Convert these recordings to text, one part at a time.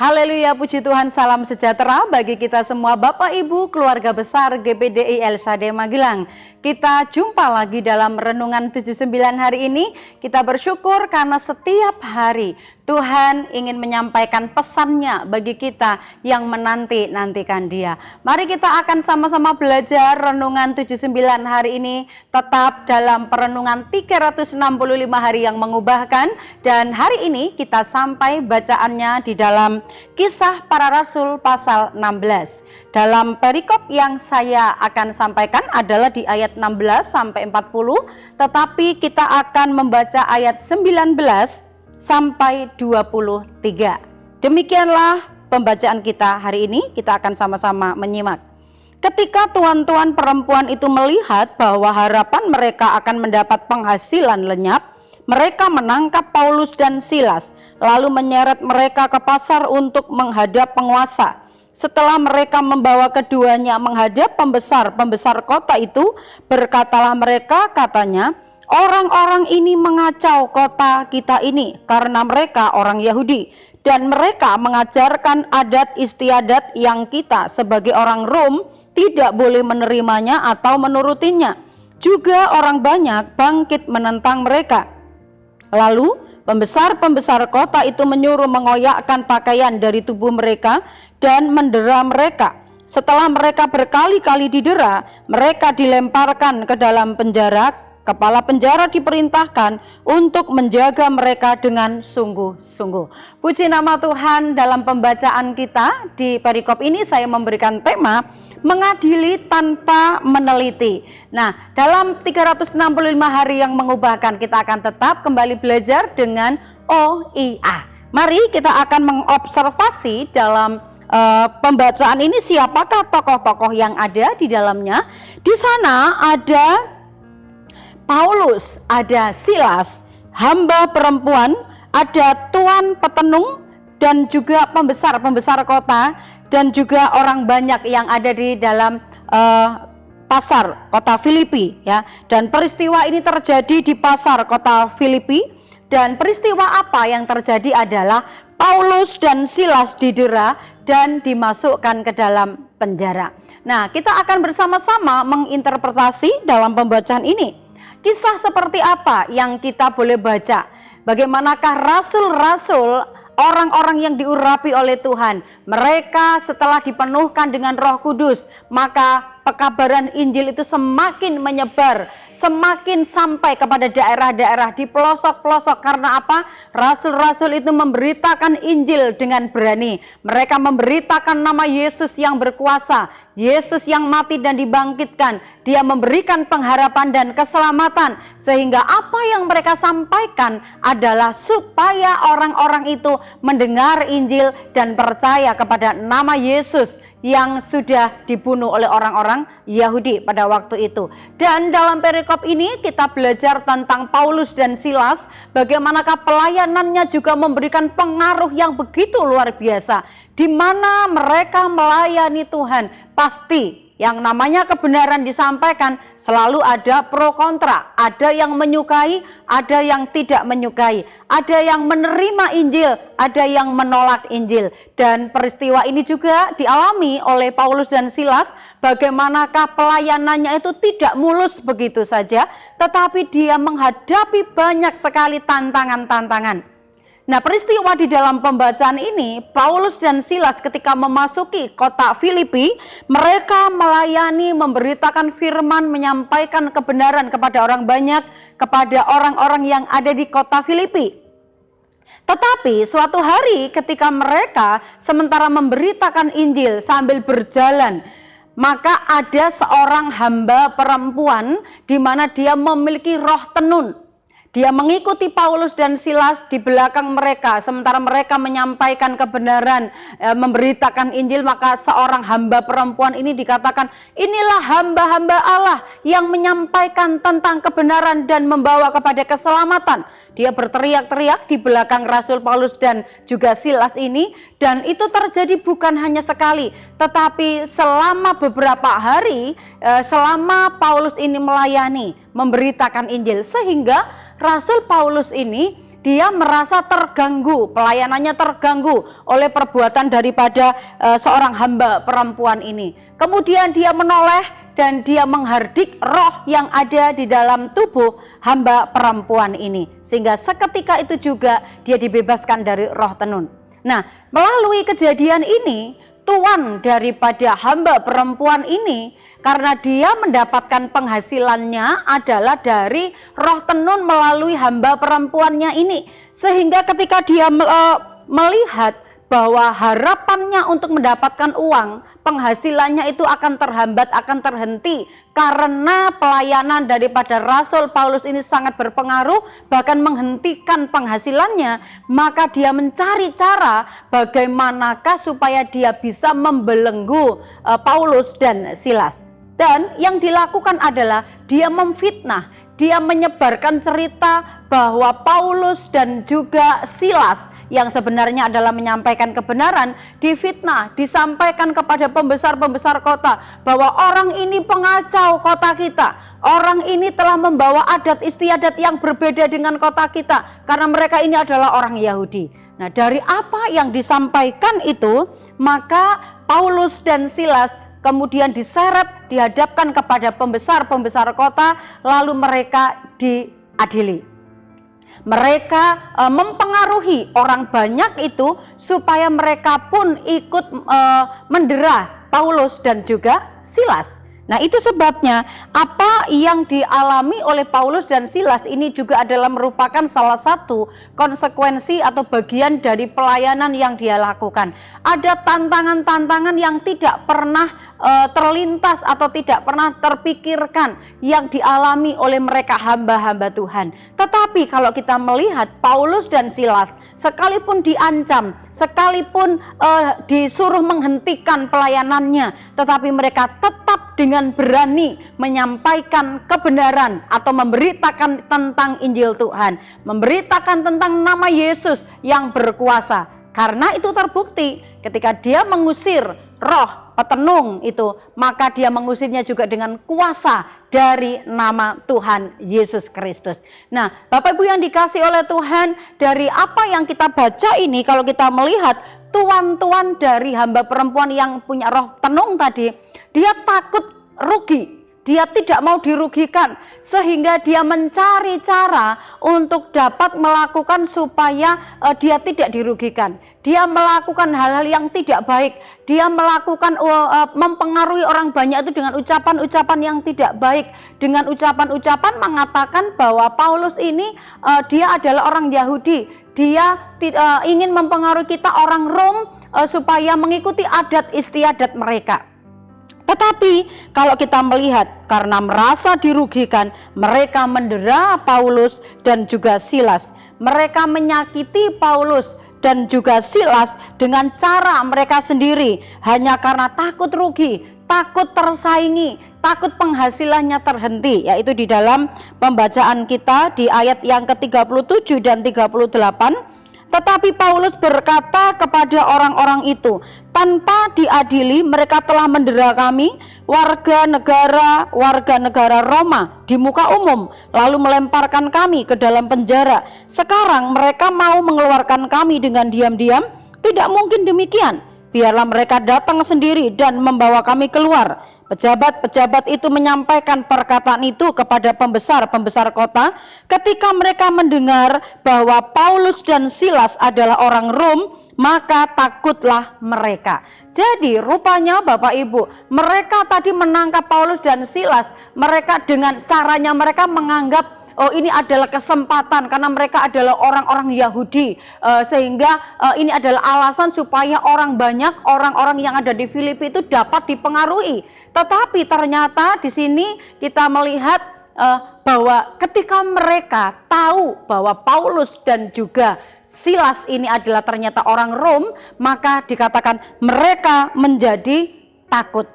Haleluya, puji Tuhan, salam sejahtera bagi kita semua Bapak Ibu, keluarga besar GPDI El Shaddai Magelang. Kita jumpa lagi dalam Renungan 79 hari ini. Kita bersyukur karena setiap hari Tuhan ingin menyampaikan pesannya bagi kita yang menanti-nantikan Dia. Mari kita akan sama-sama belajar Renungan 79 hari ini tetap dalam perenungan 365 hari yang mengubahkan. Dan hari ini kita sampai bacaannya di dalam Kisah Para Rasul pasal 16. Dalam perikop yang saya akan sampaikan adalah di ayat 16 sampai 40, tetapi kita akan membaca ayat 19 sampai 23. Demikianlah pembacaan kita hari ini, kita akan sama-sama menyimak. Ketika tuan-tuan perempuan itu melihat bahwa harapan mereka akan mendapat penghasilan lenyap, mereka menangkap Paulus dan Silas, lalu menyeret mereka ke pasar untuk menghadap penguasa. Setelah mereka membawa keduanya menghadap pembesar kota itu, berkatalah mereka, katanya, orang-orang ini mengacau kota kita ini karena mereka orang Yahudi, dan mereka mengajarkan adat istiadat yang kita sebagai orang Rom tidak boleh menerimanya atau menurutinya. Juga orang banyak bangkit menentang mereka. Lalu pembesar kota itu menyuruh mengoyakkan pakaian dari tubuh mereka dan mendera mereka. Setelah mereka berkali-kali didera, mereka dilemparkan ke dalam penjara. Kepala penjara diperintahkan untuk menjaga mereka dengan sungguh-sungguh. Puji nama Tuhan, dalam pembacaan kita di perikop ini saya memberikan tema mengadili tanpa meneliti. Nah, dalam 365 hari yang mengubahkan kita akan tetap kembali belajar dengan OIA. Mari kita akan mengobservasi dalam pembacaan ini siapakah tokoh-tokoh yang ada di dalamnya. Di sana ada Paulus, ada Silas, hamba perempuan, ada tuan petenung dan juga pembesar kota, dan juga orang banyak yang ada di dalam pasar kota Filipi, ya. Dan peristiwa ini terjadi di pasar kota Filipi, dan peristiwa apa yang terjadi adalah Paulus dan Silas didera dan dimasukkan ke dalam penjara. Nah, kita akan bersama-sama menginterpretasi dalam pembacaan ini. Kisah seperti apa yang kita boleh baca? Bagaimanakah rasul-rasul, orang-orang yang diurapi oleh Tuhan, mereka setelah dipenuhkan dengan Roh Kudus, maka pekabaran Injil itu semakin menyebar, semakin sampai kepada daerah-daerah di pelosok-pelosok. Karena apa? Rasul-rasul itu memberitakan Injil dengan berani. Mereka memberitakan nama Yesus yang berkuasa, Yesus yang mati dan dibangkitkan. Dia memberikan pengharapan dan keselamatan, sehingga apa yang mereka sampaikan adalah supaya orang-orang itu mendengar Injil dan percaya kepada nama Yesus yang sudah dibunuh oleh orang-orang Yahudi pada waktu itu. Dan dalam perikop ini kita belajar tentang Paulus dan Silas, bagaimanakah pelayanannya juga memberikan pengaruh yang begitu luar biasa, di mana mereka melayani Tuhan. Pasti yang namanya kebenaran disampaikan selalu ada pro kontra, ada yang menyukai, ada yang tidak menyukai, ada yang menerima Injil, ada yang menolak Injil. Dan peristiwa ini juga dialami oleh Paulus dan Silas, bagaimanakah pelayanannya itu tidak mulus begitu saja, tetapi dia menghadapi banyak sekali tantangan-tantangan. Nah, peristiwa di dalam pembacaan ini, Paulus dan Silas ketika memasuki kota Filipi, mereka melayani, memberitakan firman, menyampaikan kebenaran kepada orang banyak, kepada orang-orang yang ada di kota Filipi. Tetapi suatu hari ketika mereka sementara memberitakan Injil sambil berjalan, maka ada seorang hamba perempuan di mana dia memiliki roh tenun. Dia mengikuti Paulus dan Silas di belakang mereka, sementara mereka menyampaikan kebenaran, memberitakan Injil. Maka seorang hamba perempuan ini dikatakan, inilah hamba-hamba Allah yang menyampaikan tentang kebenaran dan membawa kepada keselamatan. Dia berteriak-teriak di belakang Rasul Paulus dan juga Silas ini, dan itu terjadi bukan hanya sekali, tetapi selama beberapa hari, selama Paulus ini melayani, memberitakan Injil, sehingga Rasul Paulus ini dia merasa terganggu, pelayanannya terganggu oleh perbuatan daripada seorang hamba perempuan ini. Kemudian dia menoleh dan dia menghardik roh yang ada di dalam tubuh hamba perempuan ini, sehingga seketika itu juga dia dibebaskan dari roh tenun. Nah, melalui kejadian ini, tuan daripada hamba perempuan ini, karena dia mendapatkan penghasilannya adalah dari roh tenun melalui hamba perempuannya ini, sehingga ketika dia melihat bahwa harapannya untuk mendapatkan uang, penghasilannya itu akan terhambat, akan terhenti karena pelayanan daripada Rasul Paulus ini sangat berpengaruh, bahkan menghentikan penghasilannya, maka dia mencari cara bagaimanakah supaya dia bisa membelenggu Paulus dan Silas. Dan yang dilakukan adalah dia memfitnah, dia menyebarkan cerita bahwa Paulus dan juga Silas yang sebenarnya adalah menyampaikan kebenaran, difitnah, disampaikan kepada pembesar-pembesar kota bahwa orang ini pengacau kota kita, orang ini telah membawa adat istiadat yang berbeda dengan kota kita, karena mereka ini adalah orang Yahudi. Nah, dari apa yang disampaikan itu, maka Paulus dan Silas kemudian diseret, dihadapkan kepada pembesar-pembesar kota, lalu mereka diadili. Mereka mempengaruhi orang banyak itu supaya mereka pun ikut mendera Paulus dan juga Silas. Nah, itu sebabnya apa yang dialami oleh Paulus dan Silas ini juga adalah merupakan salah satu konsekuensi atau bagian dari pelayanan yang dia lakukan. Ada tantangan-tantangan yang tidak pernah terlintas atau tidak pernah terpikirkan yang dialami oleh mereka hamba-hamba Tuhan. Tetapi kalau kita melihat Paulus dan Silas, sekalipun diancam, sekalipun disuruh menghentikan pelayanannya, tetapi mereka tetap dengan berani menyampaikan kebenaran atau memberitakan tentang Injil Tuhan, memberitakan tentang nama Yesus yang berkuasa. Karena itu terbukti ketika dia mengusir roh petenung itu, maka dia mengusirnya juga dengan kuasa dari nama Tuhan Yesus Kristus. Nah, Bapak Ibu yang dikasih oleh Tuhan, dari apa yang kita baca ini, kalau kita melihat tuan-tuan dari hamba perempuan yang punya roh tenung tadi, dia takut rugi, dia tidak mau dirugikan, sehingga dia mencari cara untuk dapat melakukan supaya dia tidak dirugikan. Dia melakukan hal-hal yang tidak baik, dia melakukan mempengaruhi orang banyak itu dengan ucapan-ucapan yang tidak baik, dengan ucapan-ucapan mengatakan bahwa Paulus ini dia adalah orang Yahudi, dia ingin mempengaruhi kita orang Rom supaya mengikuti adat istiadat mereka. Tetapi kalau kita melihat karena merasa dirugikan, mereka mendera Paulus dan juga Silas. Mereka menyakiti Paulus dan juga Silas dengan cara mereka sendiri, hanya karena takut rugi, takut tersaingi, takut penghasilannya terhenti. Yaitu di dalam pembacaan kita di ayat yang ke-37 dan 38. Tetapi Paulus berkata kepada orang-orang itu, tanpa diadili mereka telah mendera kami, warga negara Roma di muka umum, lalu melemparkan kami ke dalam penjara. Sekarang mereka mau mengeluarkan kami dengan diam-diam? Tidak mungkin demikian. Biarlah mereka datang sendiri dan membawa kami keluar. Pejabat-pejabat itu menyampaikan perkataan itu kepada pembesar-pembesar kota. Ketika mereka mendengar bahwa Paulus dan Silas adalah orang Rom, maka takutlah mereka. Jadi rupanya Bapak Ibu, mereka tadi menangkap Paulus dan Silas, mereka dengan caranya mereka menganggap ini adalah kesempatan karena mereka adalah orang-orang Yahudi, sehingga ini adalah alasan supaya orang banyak, orang-orang yang ada di Filipi itu dapat dipengaruhi. Tetapi ternyata di sini kita melihat bahwa ketika mereka tahu bahwa Paulus dan juga Silas ini adalah ternyata orang Rom, maka dikatakan mereka menjadi takut.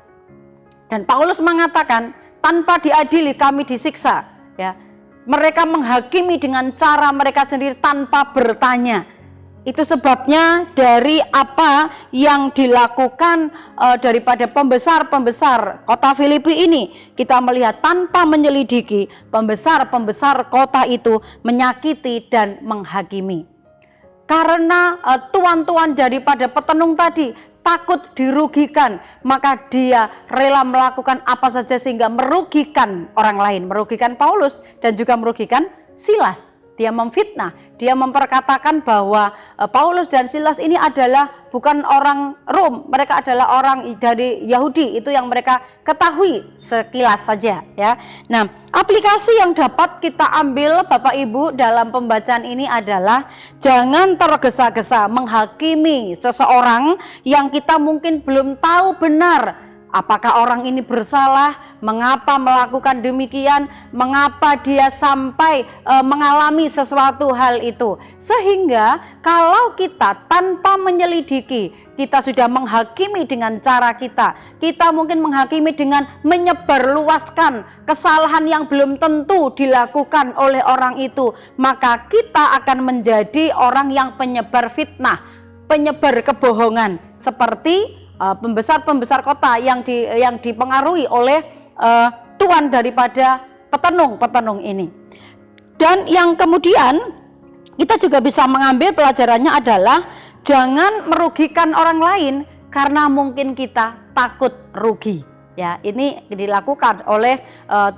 Dan Paulus mengatakan, tanpa diadili kami disiksa, ya. Mereka menghakimi dengan cara mereka sendiri tanpa bertanya. Itu sebabnya dari apa yang dilakukan daripada pembesar-pembesar kota Filipi ini, kita melihat tanpa menyelidiki, pembesar-pembesar kota itu menyakiti dan menghakimi. Karena tuan-tuan daripada petenung tadi takut dirugikan, maka dia rela melakukan apa saja sehingga merugikan orang lain, merugikan Paulus dan juga merugikan Silas. Dia memfitnah, dia memperkatakan bahwa Paulus dan Silas ini adalah bukan orang Rom, mereka adalah orang dari Yahudi, itu yang mereka ketahui sekilas saja ya. Nah, aplikasi yang dapat kita ambil Bapak Ibu dalam pembacaan ini adalah jangan tergesa-gesa menghakimi seseorang yang kita mungkin belum tahu benar apakah orang ini bersalah, mengapa melakukan demikian, mengapa dia sampai mengalami sesuatu hal itu. Sehingga kalau kita tanpa menyelidiki, kita sudah menghakimi dengan cara kita. Kita mungkin menghakimi dengan menyebarluaskan kesalahan yang belum tentu dilakukan oleh orang itu. Maka kita akan menjadi orang yang penyebar fitnah, penyebar kebohongan. Seperti pembesar-pembesar kota yang dipengaruhi oleh tuan daripada petenung ini. Dan yang kemudian kita juga bisa mengambil pelajarannya adalah jangan merugikan orang lain karena mungkin kita takut rugi. Ya, ini dilakukan oleh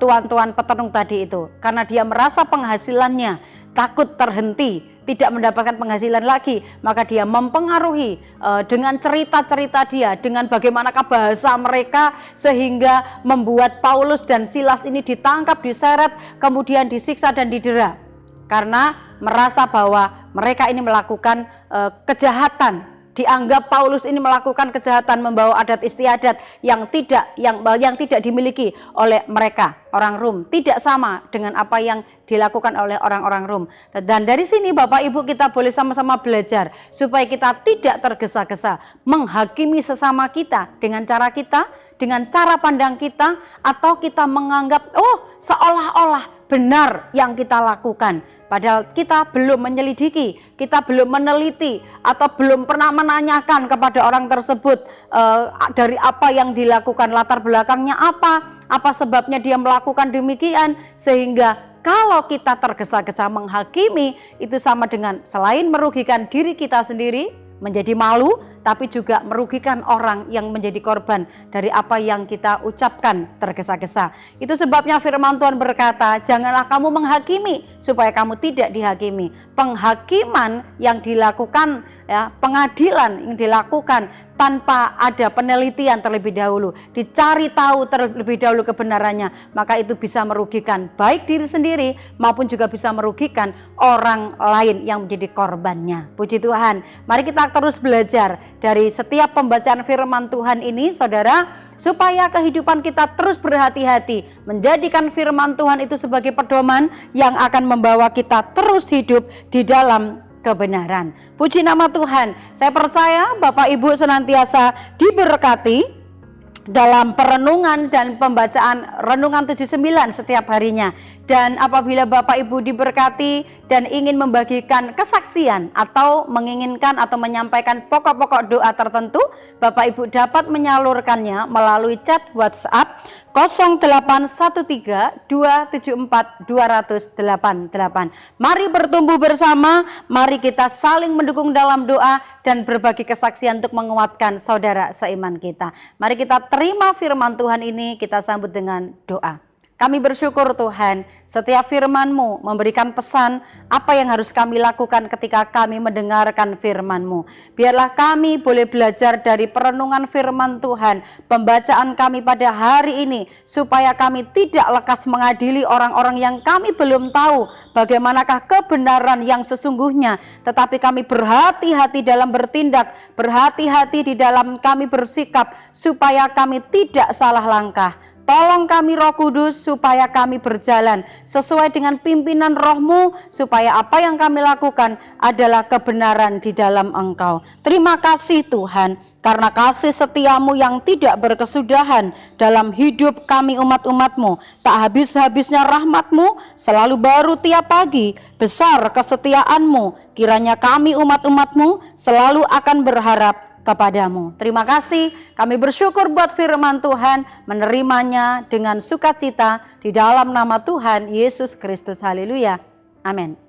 tuan-tuan petenung tadi itu karena dia merasa penghasilannya takut terhenti, tidak mendapatkan penghasilan lagi, maka dia mempengaruhi dengan cerita-cerita dia, dengan bagaimanakah bahasa mereka sehingga membuat Paulus dan Silas ini ditangkap, diseret, kemudian disiksa dan didera karena merasa bahwa mereka ini melakukan kejahatan. Dianggap Paulus ini melakukan kejahatan, membawa adat istiadat yang tidak dimiliki oleh mereka orang Rom, tidak sama dengan apa yang dilakukan oleh orang-orang Rom. Dan dari sini Bapak Ibu kita boleh sama-sama belajar supaya kita tidak tergesa-gesa menghakimi sesama kita dengan cara pandang kita, atau kita menganggap seolah-olah benar yang kita lakukan. Padahal kita belum menyelidiki, kita belum meneliti, atau belum pernah menanyakan kepada orang tersebut dari apa yang dilakukan, latar belakangnya apa sebabnya dia melakukan demikian. Sehingga kalau kita tergesa-gesa menghakimi, itu sama dengan selain merugikan diri kita sendiri, menjadi malu, tapi juga merugikan orang yang menjadi korban dari apa yang kita ucapkan tergesa-gesa. Itu sebabnya firman Tuhan berkata, janganlah kamu menghakimi supaya kamu tidak dihakimi. Penghakiman yang dilakukan, ya, pengadilan yang dilakukan tanpa ada penelitian terlebih dahulu, dicari tahu terlebih dahulu kebenarannya, maka itu bisa merugikan baik diri sendiri maupun juga bisa merugikan orang lain yang menjadi korbannya. Puji Tuhan. Mari kita terus belajar dari setiap pembacaan firman Tuhan ini, saudara, supaya kehidupan kita terus berhati-hati menjadikan firman Tuhan itu sebagai pedoman yang akan membawa kita terus hidup di dalam kebenaran. Puji nama Tuhan. Saya percaya Bapak Ibu senantiasa diberkati dalam perenungan dan pembacaan renungan 79 setiap harinya. Dan apabila Bapak Ibu diberkati dan ingin membagikan kesaksian atau menginginkan atau menyampaikan pokok-pokok doa tertentu, Bapak Ibu dapat menyalurkannya melalui chat WhatsApp 0813-274-288. Mari bertumbuh bersama, mari kita saling mendukung dalam doa dan berbagi kesaksian untuk menguatkan saudara seiman kita. Mari kita terima firman Tuhan ini, kita sambut dengan doa. Kami bersyukur Tuhan, setiap firman-Mu memberikan pesan apa yang harus kami lakukan ketika kami mendengarkan firman-Mu. Biarlah kami boleh belajar dari perenungan firman Tuhan, pembacaan kami pada hari ini, supaya kami tidak lekas mengadili orang-orang yang kami belum tahu bagaimanakah kebenaran yang sesungguhnya, tetapi kami berhati-hati dalam bertindak, berhati-hati di dalam kami bersikap, supaya kami tidak salah langkah. Tolong kami Roh Kudus supaya kami berjalan sesuai dengan pimpinan Roh-Mu, supaya apa yang kami lakukan adalah kebenaran di dalam Engkau. Terima kasih Tuhan, karena kasih setia-Mu yang tidak berkesudahan dalam hidup kami umat-umat-Mu. Tak habis-habisnya rahmat-Mu selalu baru tiap pagi, besar kesetiaan-Mu. Kiranya kami umat-umat-Mu selalu akan berharap kepadamu. Terima kasih, kami bersyukur buat firman Tuhan, menerimanya dengan sukacita di dalam nama Tuhan Yesus Kristus. Haleluya. Amin.